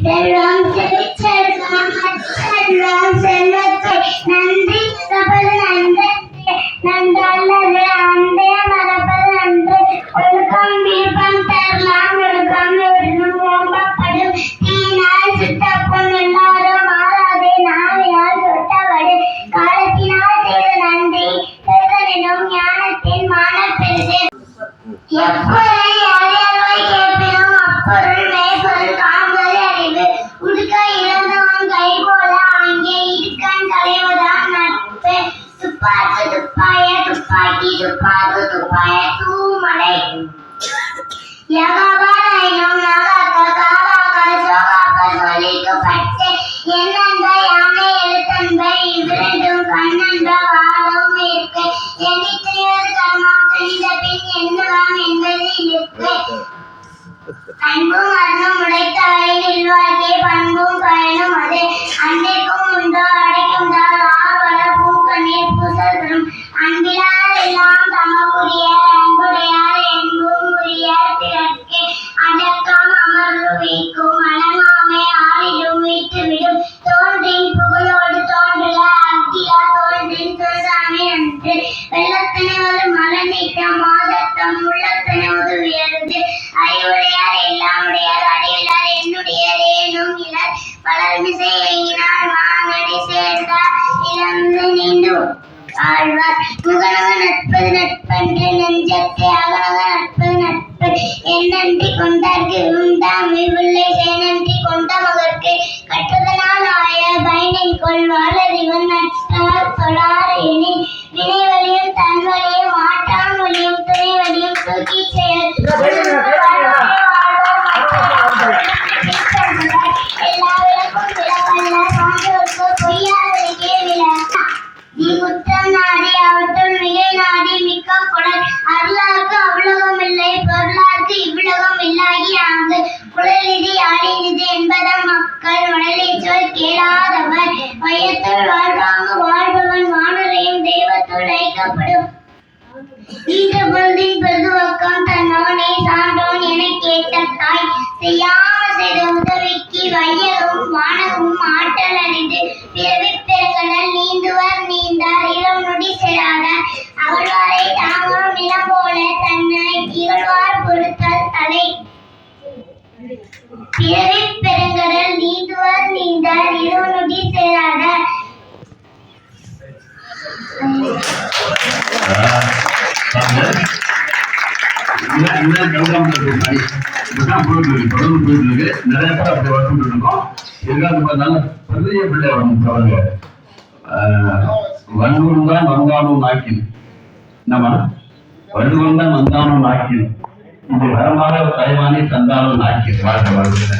செல்வம் செல்வம் செல்வத்தை நன்றி மறப்பது நன்று நன்றல்லது அன்பே மறப்பது நன்று ஒழுக்கம் விருப்பம் தரலாம் ஒழுக்கம் விடணும் ஓம்பப்படும் தீனால் சுட்டப்பும் எல்லாரும் மாறாதே நாவினால் சுட்டவடு காலத்தினால் செய்த நன்றி பெருதனிடம் ஞானத்தின் மான பெருது எப்பொருளை அறியாதவை கேட்பினும் அப்பொருள் மேற்பொருள் காண்பது அறிவு உடுக்க இறந்தவன் கை போல அங்கே இருக்கன் களைவதான் நட்பு துப்பாக்கு துப்பாய துப்பாக்கி துப்பாக்கு துப்பாய தூமலை யகவாயினும் நகாக்க காவாக்க சோகாக்க சொல்லிக்கப்பட்டு என்னென்ற யானை எழுத்தன்பை இவ்விரண்டும் கண்ணென்ற வாழும் இருக்கு எண்ணி துணிவது கர்மம் துணிந்த பின் எண்ணுவாம் என்பதில் இருக்கு அன்பும் அருணும் உடைத்த வயதில் வாழ்க்கை பண்பும் பயனும் அது அன்றைக்கும் உண்டோ அடைக்கும்தால் ஆவல பூக்கண்ணீர் பூசல் தரும் அன்பிலார் எல்லாம் தமக்குரியர் அன்புடையார் என்பும் உரியர் பிறர்க்கு அடக்கம் அமர்வு வைக்கும் அடங்காமை ஆறிலும் வைத்துவிடும் தோன்றின் புகழோடு தோன்றுக அக்தியா தோன்றின் தோன்றாமை நன்று வெள்ளத்தனைவது மலர் நீட்டம் மாதத்தம் உள்ளத்தனைவது உயர்ந்து அறிவுடையார் எல்லாம் உடையார் அடையிலார் என்னுடையார் ஏனும் இலர் வளர்மிசை எங்கினார் மானடி சேர்ந்தார் இழந்து நீண்டும் ஆழ்வார் முகனக நட்பது நட்பன்று நெஞ்சத்தை அகனக நட்பது நட்பு என்னன்றி கொண்டார்க்கு உண்டாம் இவ்வுள்ளை சேனன்றி கொண்ட மகற்கு கற்றதனால் ஆய பயனின் கொள்வாளர் இவன் நட்டார் தொழார் எனில் வினை வழியும் தன் வழியும் ஆட்டான் வழியும் துணை வழியும் தூக்கி செயல் எல்லாவிடக்கும் விளவல்ல சான்றோர்க்கு பொய்யாதே விளக்க நீ குற்றம் நாடி அவற்றுள் மிகை நாடி மிக்க குழல் அருளார்க்கு அவ்வுலகம் இல்லை பொருளார்க்கு இவ்வுலகம் இல்லாகி ஆங்கு குழலிதி ஆடினது என்பத மக்கள் உடலை சொல் கேளாதவர் வையத்துள் வாழ்வாங்கு வாழ்பவன் வானுரையும் தெய்வத்துள் ஐக்கப்படும் ஈன்ற பொழுதின் பெருதுவக்கம் தன்னோனே சான்றோன் என கேட்ட தாய் செய்யாமல் செய்த உதவிக்கு வையகம் வானகம் ஆற்றல் அறிந்து பிறவி பெருங்கடல் நீந்துவர் நீந்தார் இளம் நொடி செராத அகழ்வாரை தாங்கும் நிலம் போல தன்னை இகழ்வார் பொறுத்தல் தலை பிறவி பெருங்கடல் நீந்துவர் நீந்தார் இளம் நொடி செராத நிறைய பேர் அப்படி வளர்த்துட்டு இருக்கோம். எங்காவது பெரிய பிள்ளை அவங்க வள்ளுவன் தான் வந்தானும் நாக்கில் நம்ம வள்ளுவன் தான் வந்தானும் நாக்கில் இது வரமாக தலைவானி தந்தாலும் நாக்கில் வாழ்க்கை வாழ்க்கை